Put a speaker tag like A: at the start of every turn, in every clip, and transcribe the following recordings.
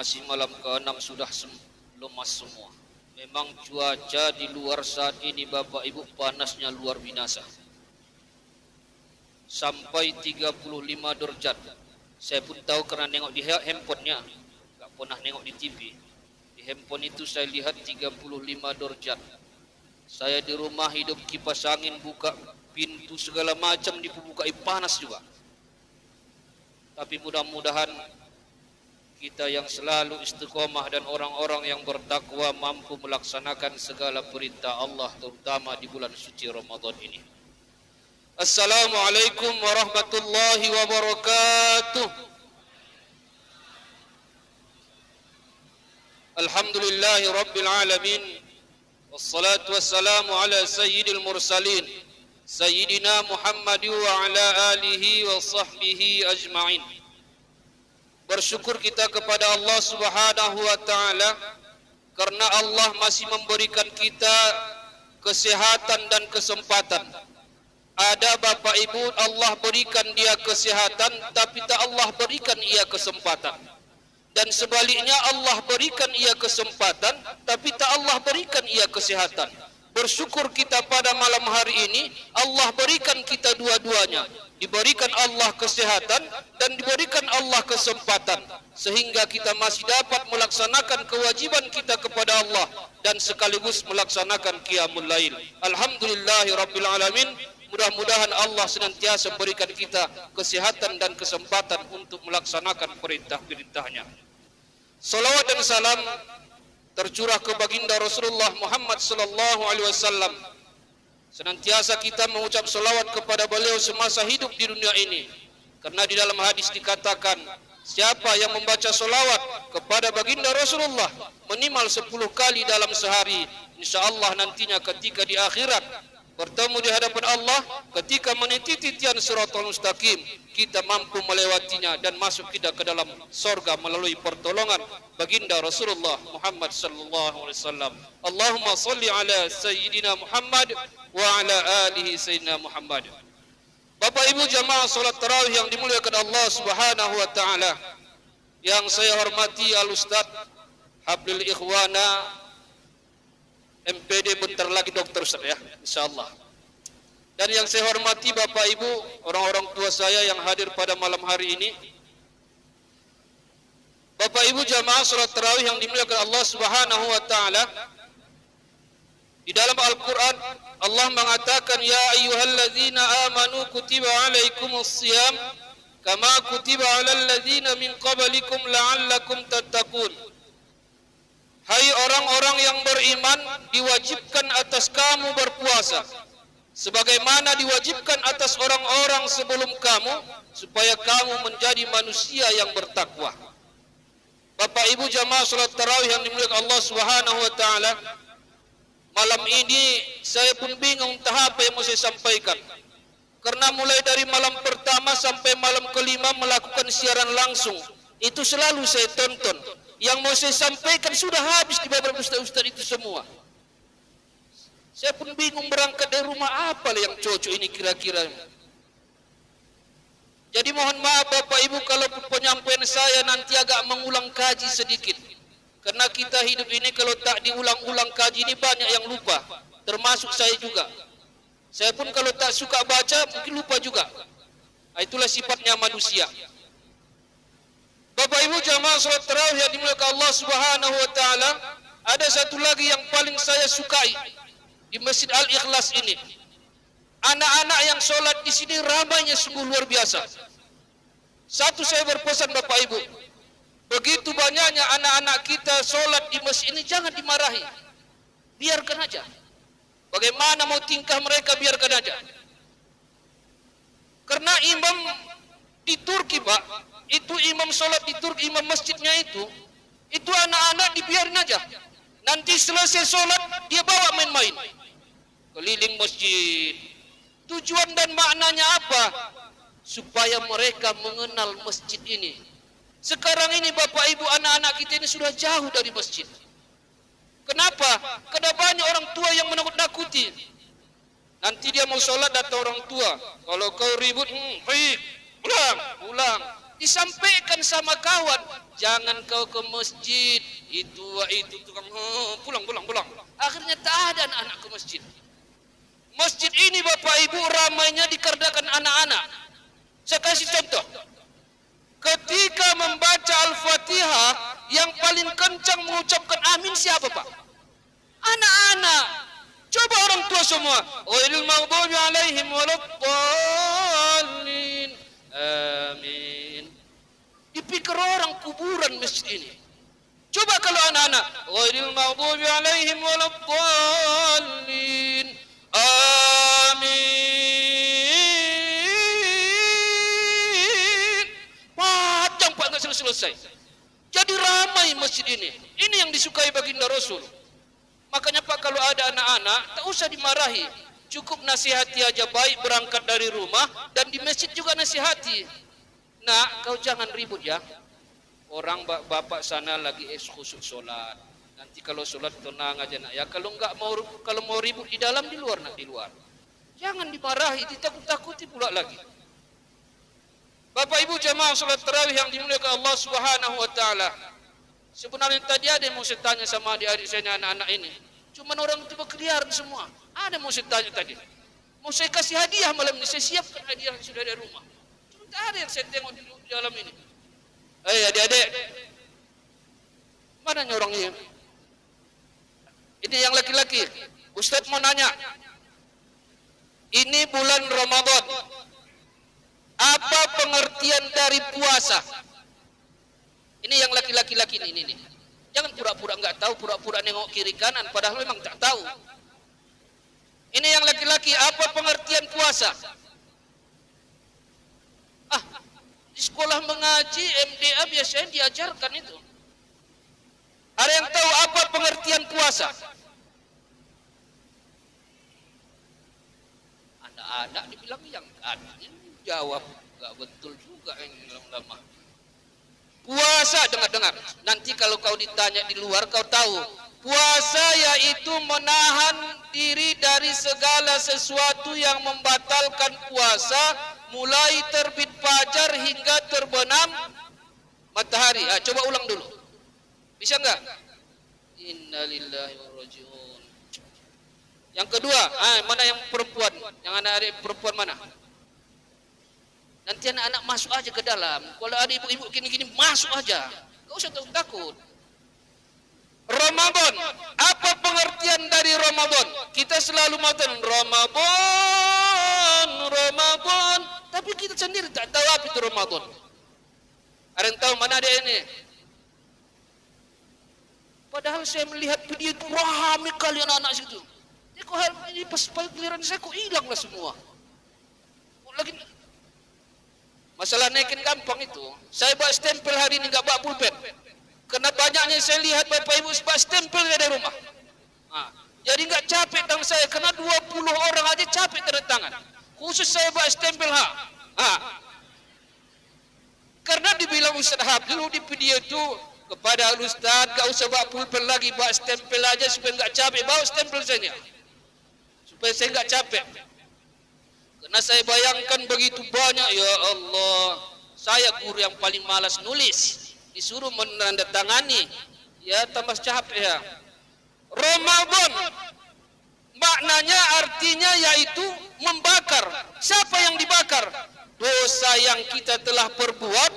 A: masih malam ke-6 sudah lemas semua. Memang cuaca di luar saat ini Bapak Ibu panasnya luar binasa. Sampai 35 derajat. Saya pun tahu karena nengok di handphonenya. Tak pernah nengok di TV. Di handphone itu saya lihat 35 derajat. Saya di rumah hidup kipas angin, buka pintu segala macam dibuka, panas juga. Tapi mudah-mudahan kita yang selalu istiqomah dan orang-orang yang bertakwa mampu melaksanakan segala perintah Allah, terutama di bulan suci Ramadan ini. Assalamualaikum warahmatullahi wabarakatuh. Alhamdulillahi rabbil alamin. Wassalatu wassalamu ala sayyidil mursalin Sayyidina Muhammad wa ala alihi wa sahbihi ajma'in. Bersyukur kita kepada Allah Subhanahu wa ta'ala karena Allah masih memberikan kita kesehatan dan kesempatan. Ada Bapak Ibu Allah berikan dia kesehatan tapi tak Allah berikan ia kesempatan. Dan sebaliknya Allah berikan ia kesempatan tapi tak Allah berikan ia kesehatan. Bersyukur kita pada malam hari ini Allah berikan kita dua-duanya. Diberikan Allah kesehatan dan diberikan Allah kesempatan sehingga kita masih dapat melaksanakan kewajiban kita kepada Allah dan sekaligus melaksanakan qiyamul lail. Alhamdulillahirabbil alamin. Mudah-mudahan Allah senantiasa berikan kita kesehatan dan kesempatan untuk melaksanakan perintah-perintahnya. Salawat dan salam tercurah ke baginda Rasulullah Muhammad sallallahu alaihi wasallam. Senantiasa kita mengucap salawat kepada beliau semasa hidup di dunia ini. Karena di dalam hadis dikatakan, siapa yang membaca salawat kepada baginda Rasulullah minimal 10 kali dalam sehari, insyaallah nantinya ketika di akhirat bertemu di hadapan Allah, ketika meniti titian Shiratal Mustaqim, kita mampu melewatinya dan masuk kita ke dalam surga melalui pertolongan baginda Rasulullah Muhammad sallallahu alaihi wasallam. Allahumma salli ala sayyidina Muhammad wa ala alihi sayyidina Muhammad. Bapak Ibu jamaah salat tarawih yang dimuliakan Allah Subhanahu wa taala, yang saya hormati Al-Ustaz Hablil Ikhwana MPD bentar lagi dokter Ustaz ya, insyaallah. Dan yang saya hormati Bapak Ibu, orang-orang tua saya yang hadir pada malam hari ini. Bapak Ibu jamaah salat tarawih yang dimuliakan Allah Subhanahu wa taala. Di dalam Al-Qur'an Allah mengatakan, ya ayyuhalladzina amanu kutiba alaikumus shiyam kama kutiba alal ladzina min qablikum la'allakum tattaqun. Hai orang-orang yang beriman, diwajibkan atas kamu berpuasa sebagaimana diwajibkan atas orang-orang sebelum kamu supaya kamu menjadi manusia yang bertakwa. Bapak Ibu jamaah salat tarawih yang dimuliakan Allah Subhanahu wa taala, malam ini saya pun bingung entah apa yang mau saya sampaikan. Karena mulai dari malam pertama sampai malam kelima melakukan siaran langsung, itu selalu saya tonton. Yang mau saya sampaikan sudah habis di beberapa ustaz-ustaz itu semua. Saya pun bingung berangkat dari rumah apa yang cocok ini kira-kira. Jadi mohon maaf Bapak Ibu kalau penyampaian saya nanti agak mengulang kaji sedikit. Karena kita hidup ini kalau tak diulang-ulang kaji ini banyak yang lupa. Termasuk saya juga. Saya pun kalau tak suka baca mungkin lupa juga. Itulah sifatnya manusia. Bapak Ibu jamaah salat tarawih yang dimuliakan Allah Subhanahu wa taala, ada satu lagi yang paling saya sukai di Masjid Al-Ikhlas ini. Anak-anak yang sholat di sini ramainya sungguh luar biasa. Satu saya berpesan Bapak Ibu, begitu banyaknya anak-anak kita sholat di masjid ini jangan dimarahi. Biarkan aja. Bagaimana mau tingkah mereka biarkan aja. Karena imam di Turki Pak, itu imam sholat di Turki, imam masjidnya itu anak-anak dibiarin aja. Nanti selesai sholat dia bawa main-main keliling masjid. Tujuan dan maknanya apa? Supaya mereka mengenal masjid ini. Sekarang ini Bapak Ibu anak-anak kita ini sudah jauh dari masjid. Kenapa? Karena banyak orang tua yang menakut-nakuti. Nanti dia mau sholat datang orang tua. Kalau kau ribut, pulang. Disampaikan sama kawan, jangan kau ke masjid, itu tukang pulang. Akhirnya tak ada anak-anak ke masjid. Masjid ini Bapak Ibu ramainya dikarenakan anak-anak. Saya kasih contoh. Ketika membaca Al-Fatihah, yang paling kencang mengucapkan amin siapa Pak? Anak-anak. Coba orang tua semua. Ghairil maghdubi alaihim waladdallin. Amin. Dipikir orang kuburan masjid ini. Coba kalau anak-anak. Ghairil maghdubi alaihim waladdallin. Amin. Panjang Pak, enggak selesai. Jadi ramai masjid ini. Ini yang disukai baginda Rasul. Makanya Pak, kalau ada anak-anak, tak usah dimarahi. Cukup nasihati aja baik berangkat dari rumah, dan di masjid juga nasihati. Nak, kau jangan ribut ya. Orang bapak sana lagi khusyuk sholat. Nanti kalau sholat tenang aja nak ya. Kalau mau ribut di dalam, di luar nak, di luar. Jangan dimarahi, ditakut-takuti pula lagi. Bapak Ibu jamaah sholat tarawih yang dimuliakan Allah Subhanahu wa taala. Sebenarnya tadi ada yang mau saya tanya sama adik-adik saya, anak-anak ini. Cuman orang itu berkeliaran semua. Ada yang mau saya tanya tadi. Mau saya kasih hadiah malam ini, saya siapkan hadiah yang sudah ada rumah. Cuma tak ada yang saya tengok di dalam ini. Adik-adik, mana orangnya? Ini yang laki-laki. Ustaz mau nanya. Ini bulan Ramadan. Apa pengertian dari puasa? Ini yang laki-laki ini. Jangan pura-pura enggak tahu, pura-pura nengok kiri kanan padahal memang tak tahu. Ini yang laki-laki, apa pengertian puasa? Di sekolah mengaji MDA biasanya diajarkan itu. Ada yang tahu apa pengertian puasa? Anak-anak dibilang yang ada. Jawab enggak betul juga yang lama-lama. Puasa, dengar. Nanti kalau kau ditanya di luar kau tahu. Puasa yaitu menahan diri dari segala sesuatu yang membatalkan puasa, mulai terbit fajar hingga terbenam matahari. Coba ulang dulu. Bisa enggak? Innalillahi wa rajiun. Yang kedua, mana yang perempuan? Yang anak-adik perempuan mana? Nanti anak-anak masuk aja ke dalam. Kalau ada ibu-ibu gini-gini, masuk aja. Gak usah takut. Ramadan. Apa pengertian dari Ramadan? Kita selalu mengatakan Ramadan. Tapi kita sendiri tak tahu apa itu Ramadan. Ada yang tahu mana ada ini? Padahal saya melihat video itu ramai kali anak-anak situ. Ini kok ini pas giliran saya kok hilang lah semua. Lagi masalah naikin gampang itu. Saya bawa stempel hari ini, enggak bawa pulpen. Karena banyaknya saya lihat Bapak Ibu bawa stempel dari rumah. Jadi enggak capek tangan saya, karena 20 orang aja capek tanda tangan. Khusus saya bawa stempel Karena dibilang Ustaz Habib di video itu kepada Ustaz, enggak usah bawa pulpen lagi, bawa stempel aja supaya enggak capek. Bawa stempel saja. Supaya saya enggak capek. Karena saya bayangkan begitu banyak, ya Allah, saya guru yang paling malas nulis, disuruh menandatangani, ya tambah capek ya. Ramadan, maknanya artinya yaitu membakar. Siapa yang dibakar? Dosa yang kita telah perbuat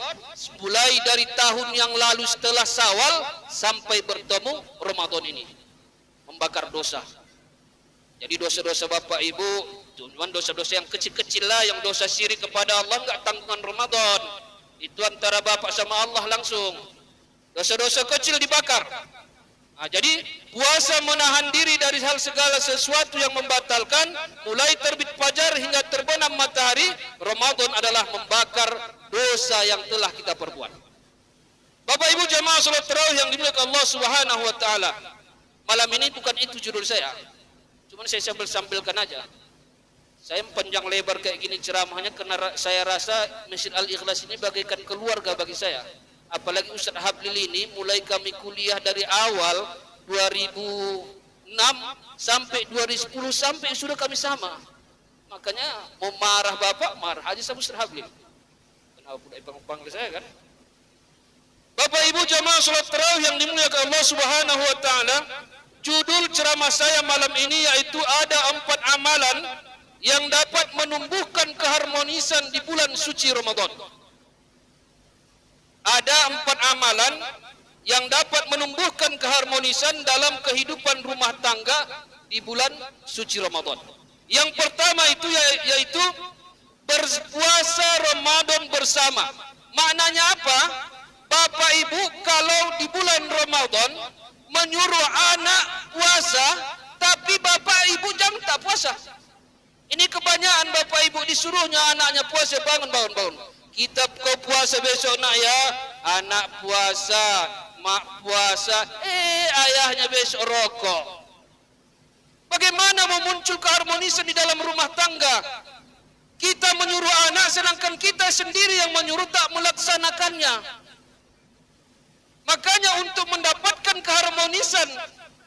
A: mulai dari tahun yang lalu setelah Syawal sampai bertemu Ramadan ini. Membakar dosa. Jadi dosa-dosa Bapak Ibu, cuman dosa-dosa yang kecil-kecil lah, yang dosa syirik kepada Allah enggak tanggungan Ramadan. Itu antara Bapak sama Allah langsung. Dosa-dosa kecil dibakar. Jadi puasa menahan diri dari hal segala sesuatu yang membatalkan, mulai terbit fajar hingga terbenam matahari. Ramadan adalah membakar dosa yang telah kita perbuat. Bapak Ibu jamaah salat tarawih yang dimuliakan Allah Subhanahu wa taala. Malam ini bukan itu judul saya. Cuman saya sambil-sambilkan aja. Saya panjang lebar kayak gini ceramahnya karena saya rasa Masjid Al-Ikhlas ini bagaikan keluarga bagi saya. Apalagi Ustaz Hablil ini mulai kami kuliah dari awal 2006 sampai 2010 sampai sudah kami sama. Makanya mau marah Bapak, marah aja sama Ustaz Hablil. Apa panggil saya kan? Bapak Ibu jamaah salat tarawih yang dimuliakan Allah Subhanahu wa taala, judul ceramah saya malam ini yaitu ada 4 amalan yang dapat menumbuhkan keharmonisan di bulan suci Ramadan. Ada 4 amalan yang dapat menumbuhkan keharmonisan dalam kehidupan rumah tangga di bulan suci Ramadan. Yang pertama itu yaitu berpuasa Ramadan bersama. Maknanya apa? Bapak Ibu kalau di bulan Ramadan menyuruh anak puasa, tapi Bapak Ibu jangan tak puasa. Ini kebanyakan Bapak Ibu disuruhnya anaknya puasa, bangun. Kita kau puasa besok nak ya, anak puasa, mak puasa, ayahnya besok rokok. Bagaimana memuncul keharmonisan di dalam rumah tangga? Kita menyuruh anak sedangkan kita sendiri yang menyuruh tak melaksanakannya. Makanya untuk mendapatkan keharmonisan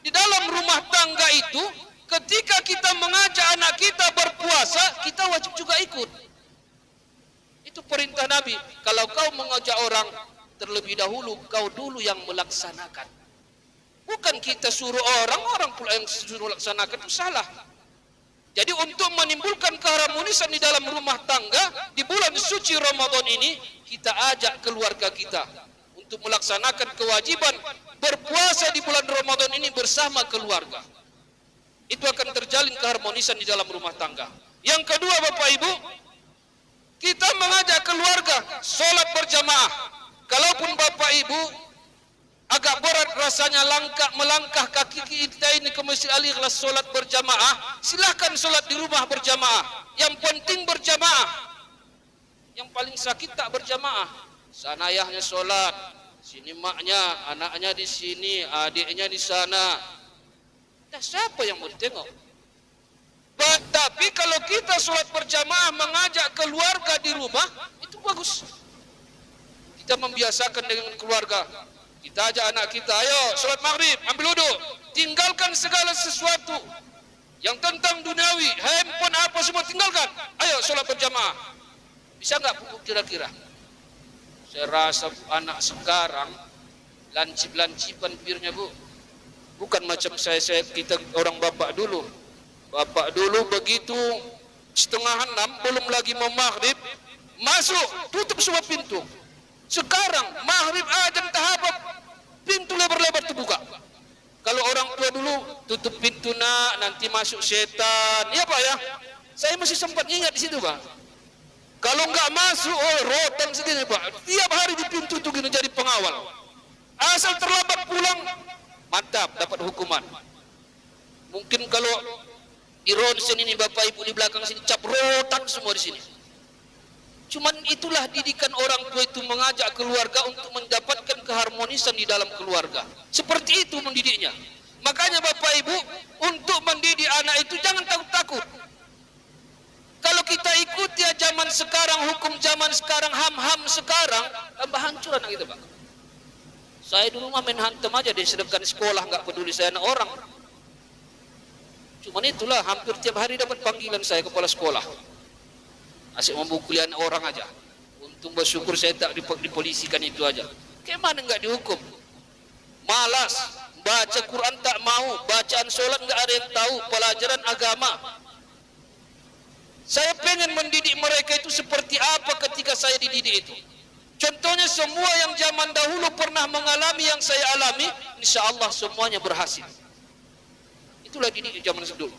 A: di dalam rumah tangga itu, ketika kita mengajak anak kita berpuasa, kita wajib juga ikut. Itu perintah Nabi. Kalau kau mengajak orang, terlebih dahulu kau dulu yang melaksanakan. Bukan kita suruh orang pula yang suruh laksanakan, itu salah. Jadi untuk menimbulkan keharmonisan di dalam rumah tangga di bulan suci Ramadan ini, kita ajak keluarga kita untuk melaksanakan kewajiban berpuasa di bulan Ramadan ini bersama keluarga. Itu akan terjalin keharmonisan di dalam rumah tangga. Yang kedua Bapak Ibu, kita mengajak keluarga sholat berjamaah. Kalaupun Bapak Ibu agak berat rasanya melangkah kaki kita ini ke Masjid Al-Ikhlas sholat berjamaah, silahkan sholat di rumah berjamaah. Yang penting berjamaah. Yang paling sakit tak berjamaah. Sana ayahnya sholat, sini maknya, anaknya di sini, adiknya di sana. Nah, siapa yang mau tengok? Tapi kalau kita sholat berjamaah mengajak keluarga di rumah, itu bagus. Kita membiasakan dengan keluarga. Kita ajak anak kita, ayo sholat maghrib, ambil wudhu, tinggalkan segala sesuatu yang tentang duniawi, handphone apa semua tinggalkan. Ayo sholat berjamaah. Bisa nggak kira-kira? Saya rasa anak sekarang lancip-lancipan pirnya Bu. Bukan macam kita orang bapak dulu. Bapak dulu begitu 5:30 belum lagi mau maghrib, masuk tutup semua pintu. Sekarang maghrib azan tahap pintu lebar-lebar terbuka. Kalau orang tua dulu tutup pintu nak, nanti masuk setan. Ya Pak ya. Saya masih sempat ingat di situ Pak. Kalau enggak masuk, rotan segini Pak. Tiap hari di pintu itu gini jadi pengawal. Asal terlambat pulang, mantap dapat hukuman. Mungkin kalau di ronsen ini Bapak Ibu di belakang sini cap rotan semua di sini. Cuman itulah didikan orang tua itu mengajak keluarga untuk mendapatkan keharmonisan di dalam keluarga. Seperti itu mendidiknya. Makanya Bapak Ibu untuk mendidik anak itu jangan takut-takut. Kalau kita ikuti ya zaman sekarang, hukum zaman sekarang, ham-ham sekarang, tambah hancur anak kita Pak. Saya dulu mah main hantem aja di sedangkan sekolah, nggak peduli saya anak orang. Cuman itulah hampir tiap hari dapat panggilan saya kepala sekolah. Asyik membukuli anak orang aja. Untung bersyukur saya tak dipolisikan itu aja. Kemana nggak dihukum? Malas, baca Quran tak mau, bacaan sholat nggak ada yang tahu, pelajaran agama. Saya pengen mendidik mereka itu seperti apa ketika saya dididik itu. Contohnya semua yang zaman dahulu pernah mengalami yang saya alami, insya Allah semuanya berhasil. Itulah dididik zaman dulu.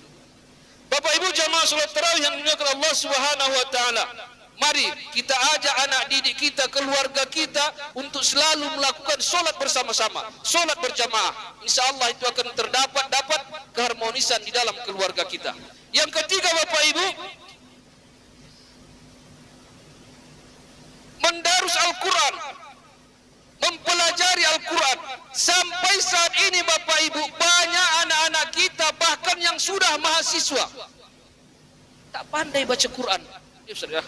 A: Bapak Ibu jamaah salat tarawih yang dimuliakan Allah Subhanahu wa taala. Mari kita ajak anak didik kita, keluarga kita untuk selalu melakukan solat bersama-sama, solat berjamaah. Insya Allah itu akan dapat keharmonisan di dalam keluarga kita. Yang ketiga Bapak Ibu, mendarus Al-Quran, mempelajari Al-Quran. Sampai saat ini Bapak Ibu, banyak anak-anak kita bahkan yang sudah mahasiswa tak pandai baca Quran. Ya,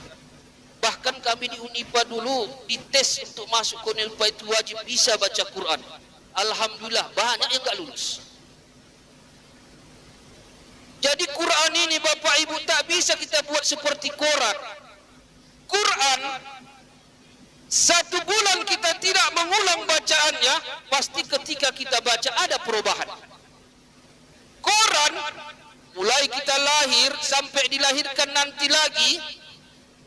A: bahkan kami di Unipa dulu dites untuk masuk ke Unipa itu wajib bisa baca Quran. Alhamdulillah banyak yang gak lulus. Jadi Quran ini Bapak Ibu tak bisa kita buat seperti koran. Quran 1 bulan kita tidak mengulang bacaannya, pasti ketika kita baca ada perubahan. Quran, mulai kita lahir sampai dilahirkan nanti lagi,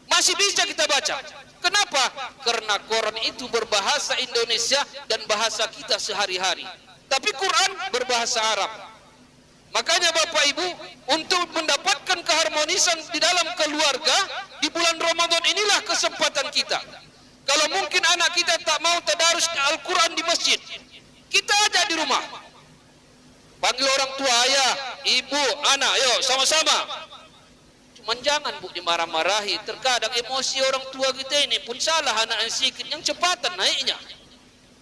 A: masih bisa kita baca. Kenapa? Karena Quran itu berbahasa Indonesia dan bahasa kita sehari-hari. Tapi Quran berbahasa Arab. Makanya Bapak Ibu, untuk mendapatkan keharmonisan di dalam keluarga, di bulan Ramadan inilah kesempatan kita. Kalau mungkin anak kita tak mau tadarus Al-Quran di masjid, kita aja di rumah. Panggil orang tua, ayah, ibu, anak, ayo sama-sama. Cuman jangan Bu dimarah-marahi. Terkadang emosi orang tua kita ini pun salah, anak yang sedikit yang cepatan naiknya.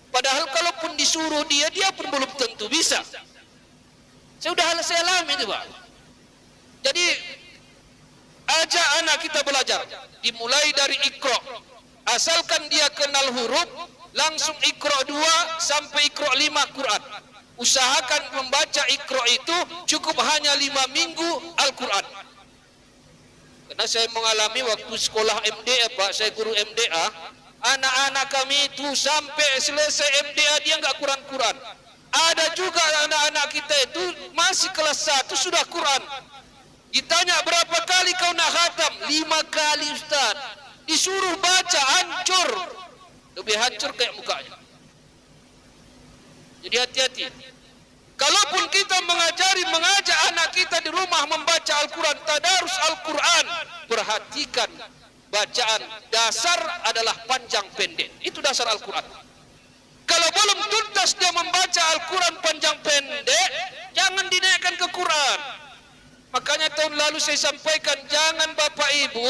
A: Padahal kalaupun disuruh dia pun belum tentu bisa. Saya alami itu Pak. Jadi ajak anak kita belajar, dimulai dari Iqra. Asalkan dia kenal huruf, langsung Iqra 2 sampai Iqra 5 Quran. Usahakan membaca Iqra itu cukup hanya 5 minggu Al-Quran. Karena saya mengalami waktu sekolah MDA Pak, saya guru MDA, anak-anak kami itu sampai selesai MDA dia enggak Quran-Quran. Ada juga anak-anak kita itu masih kelas 1 sudah Quran. Ditanya berapa kali kau nak khatam? 5 kali Ustaz. Disuruh baca hancur, lebih hancur kayak mukanya. Jadi hati-hati. Kalaupun kita mengajak anak kita di rumah membaca Al-Quran, tadarus Al-Quran, perhatikan bacaan dasar adalah panjang pendek. Itu dasar Al-Quran. Kalau belum tuntas dia membaca Al-Quran panjang pendek, jangan dinaikkan ke Quran. Makanya tahun lalu saya sampaikan, jangan Bapak Ibu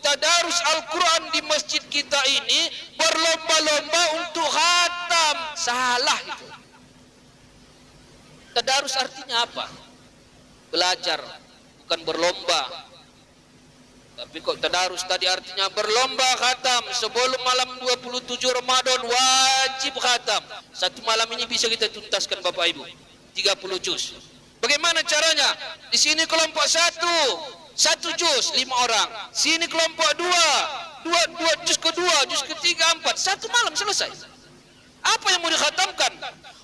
A: tadarus Al-Quran di masjid kita ini berlomba-lomba untuk khatam. Salah itu. Tadarus artinya apa? Belajar, bukan berlomba. Tapi kok tadarus tadi artinya berlomba khatam. Sebelum malam 27 Ramadan wajib khatam. Satu malam ini bisa kita tuntaskan Bapak Ibu, 30 juz. Bagaimana caranya? Di sini kelompok 1 juz 5 orang. Sini kelompok 2 juz kedua, juz ketiga, 4. Satu malam selesai. Apa yang mau dikhatamkan?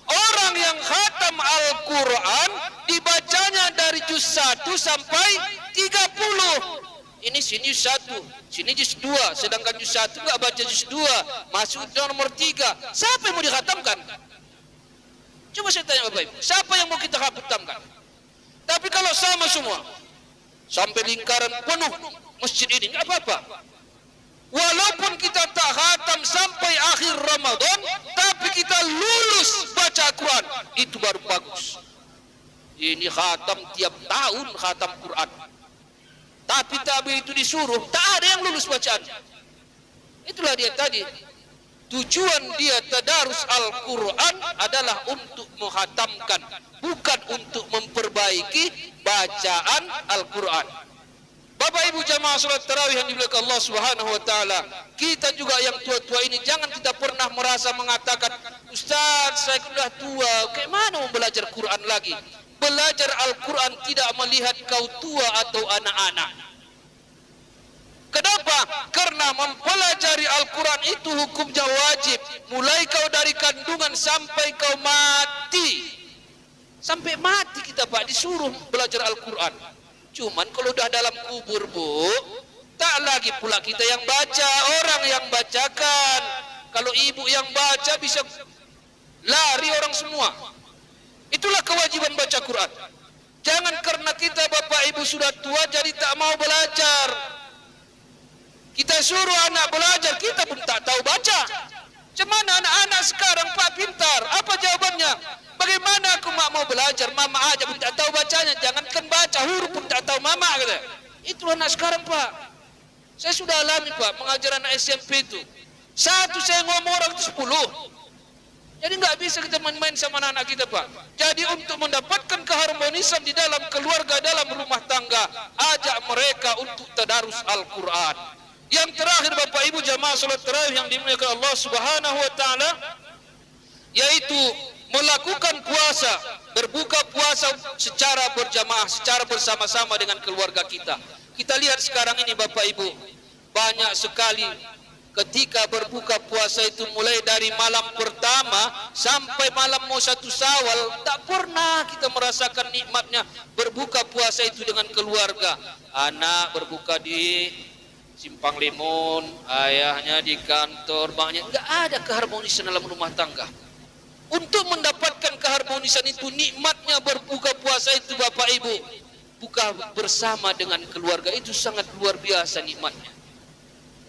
A: Orang yang khatam Al-Quran dibacanya dari juz 1 sampai 30. Ini sini juz 1, sini juz 2. Sedangkan juz 1 enggak baca juz 2, masuk nomor 3. Siapa yang mau dikhatamkan? Coba saya tanya Bapak Ibu, siapa yang mau kita khatamkan? Tapi kalau sama semua, sampai lingkaran penuh masjid ini, enggak apa-apa. Walaupun kita tak khatam sampai akhir Ramadan, tapi kita lulus baca Quran, itu baru bagus. Ini khatam tiap tahun khatam Quran. Tapi tabi itu disuruh, tak ada yang lulus bacaan. Itulah dia tadi. Tujuan dia tadarus Al-Quran adalah untuk menghatamkan, bukan untuk memperbaiki bacaan Al-Quran. Bapak Ibu jamaah salat tarawih yang dimuliakan Allah Subhanahu wa taala, kita juga yang tua-tua ini jangan kita pernah merasa mengatakan, Ustaz, saya sudah tua, kayak mana mau belajar Quran lagi? Belajar Al-Quran tidak melihat kau tua atau anak-anak. Kenapa? Karena mempelajari Al-Quran itu hukumnya wajib. Mulai kau dari kandungan sampai kau mati. Sampai mati kita Pak disuruh belajar Al-Quran. Cuman kalau udah dalam kubur Bu, tak lagi pula kita yang baca, orang yang bacakan. Kalau ibu yang baca bisa lari orang semua. Itulah kewajiban baca Quran. Jangan karena kita Bapak Ibu sudah tua jadi tak mau belajar. Kita suruh anak belajar, kita pun tak tahu baca. Cemana anak-anak sekarang Pak pintar? Apa jawabannya? Bagaimana aku mau belajar? Mama aja pun tak tahu bacanya. Jangankan baca, huruf pun tak tahu mama kata. Itu anak sekarang Pak. Saya sudah alami Pak, mengajar anak SMP itu. Satu saya ngomong orang itu 10. Jadi nggak bisa kita main-main sama anak-anak kita Pak. Jadi untuk mendapatkan keharmonisan di dalam keluarga, dalam rumah tangga, ajak mereka untuk tadarus Al-Quran. Yang terakhir Bapak Ibu jamaah salat tarawih yang dimuliakan Allah Subhanahu wa taala, yaitu melakukan puasa, berbuka puasa secara berjamaah, secara bersama-sama dengan keluarga kita. Kita lihat sekarang ini Bapak Ibu, banyak sekali ketika berbuka puasa itu mulai dari malam pertama sampai malam mau 1 Syawal, tak pernah kita merasakan nikmatnya berbuka puasa itu dengan keluarga. Anak berbuka di Simpang Limun, ayahnya di kantor, maknya enggak ada keharmonisan dalam rumah tangga. Untuk mendapatkan keharmonisan itu, nikmatnya berbuka puasa itu Bapak Ibu, buka bersama dengan keluarga itu sangat luar biasa nikmatnya.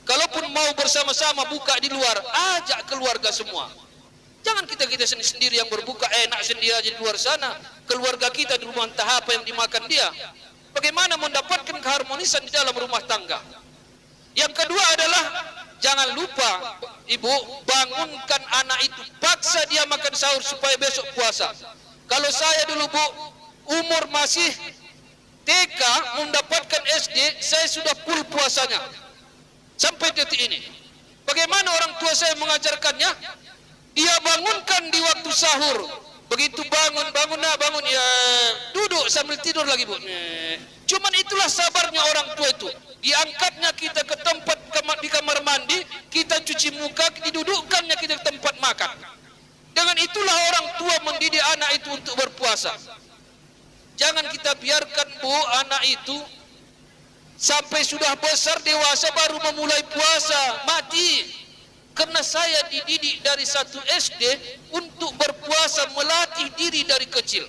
A: Kalaupun mau bersama-sama buka di luar, ajak keluarga semua. Jangan kita sendiri yang berbuka, enak sendiri aja di luar sana. Keluarga kita di rumah, entah apa yang dimakan dia. Bagaimana mendapatkan keharmonisan di dalam rumah tangga? Yang kedua adalah jangan lupa ibu bangunkan anak itu, paksa dia makan sahur supaya besok puasa. Kalau saya dulu Bu, umur masih TK mendapatkan SD, saya sudah full puasanya sampai detik ini. Bagaimana orang tua saya mengajarkannya? Dia bangunkan di waktu sahur. Begitu bangun ya duduk sambil tidur lagi Bu. Cuman itulah sabarnya orang tua itu. Diangkatnya kita ke tempat di kamar mandi, kita cuci muka, didudukkannya kita ke tempat makan. Dengan itulah orang tua mendidik anak itu untuk berpuasa. Jangan kita biarkan Bu, anak itu sampai sudah besar dewasa baru memulai puasa, mati. Karena saya dididik dari 1 SD untuk berpuasa, melatih diri dari kecil.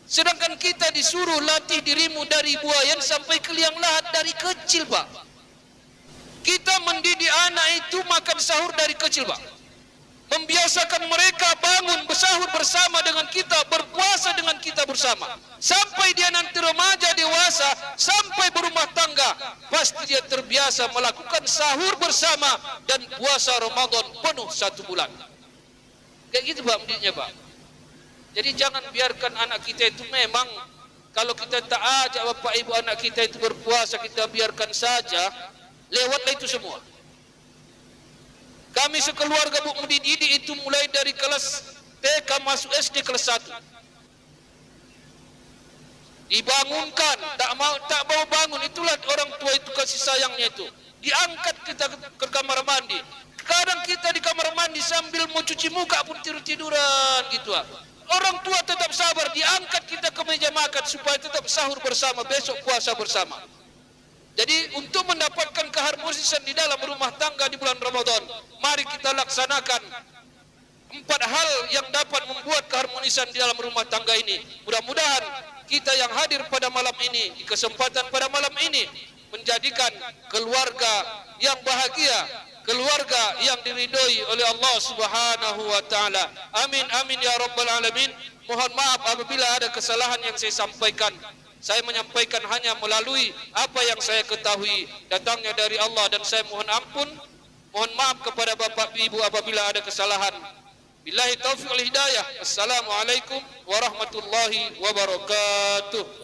A: Sedangkan kita disuruh latih dirimu dari buayan sampai ke liang lahat dari kecil Pak. Kita mendidik anak itu makan sahur dari kecil Pak. Membiasakan mereka bangun bersahur bersama dengan kita, berpuasa dengan kita bersama. Sampai dia nanti remaja dewasa, sampai berumah tangga, pasti dia terbiasa melakukan sahur bersama dan puasa Ramadan penuh 1 bulan. Kayak gitu Pak mendidiknya Pak. Jadi jangan biarkan anak kita itu, memang kalau kita tak ajak bapak ibu anak kita itu berpuasa, kita biarkan saja, lewatlah itu semua. Kami sekeluarga Bu mendidik itu mulai dari kelas TK masuk SD kelas 1. Dibangunkan, tak mau bangun, itulah orang tua itu kasih sayangnya itu. Diangkat kita ke kamar mandi. Kadang kita di kamar mandi sambil mau cuci muka pun tidur-tiduran gitu. Orang tua tetap sabar, diangkat kita ke meja makan supaya tetap sahur bersama, besok puasa bersama. Jadi untuk mendapatkan keharmonisan di dalam rumah tangga di bulan Ramadan, mari kita laksanakan 4 hal yang dapat membuat keharmonisan di dalam rumah tangga ini. Mudah-mudahan kita yang hadir pada malam ini, di kesempatan pada malam ini, menjadikan keluarga yang bahagia, keluarga yang diridhoi oleh Allah Subhanahu wa taala. Amin amin ya rabbal alamin. Mohon maaf apabila ada kesalahan yang saya sampaikan. Saya menyampaikan hanya melalui apa yang saya ketahui datangnya dari Allah, dan saya mohon ampun, mohon maaf kepada Bapak Ibu apabila ada kesalahan. Billahi taufiq wal hidayah. Assalamualaikum warahmatullahi wabarakatuh.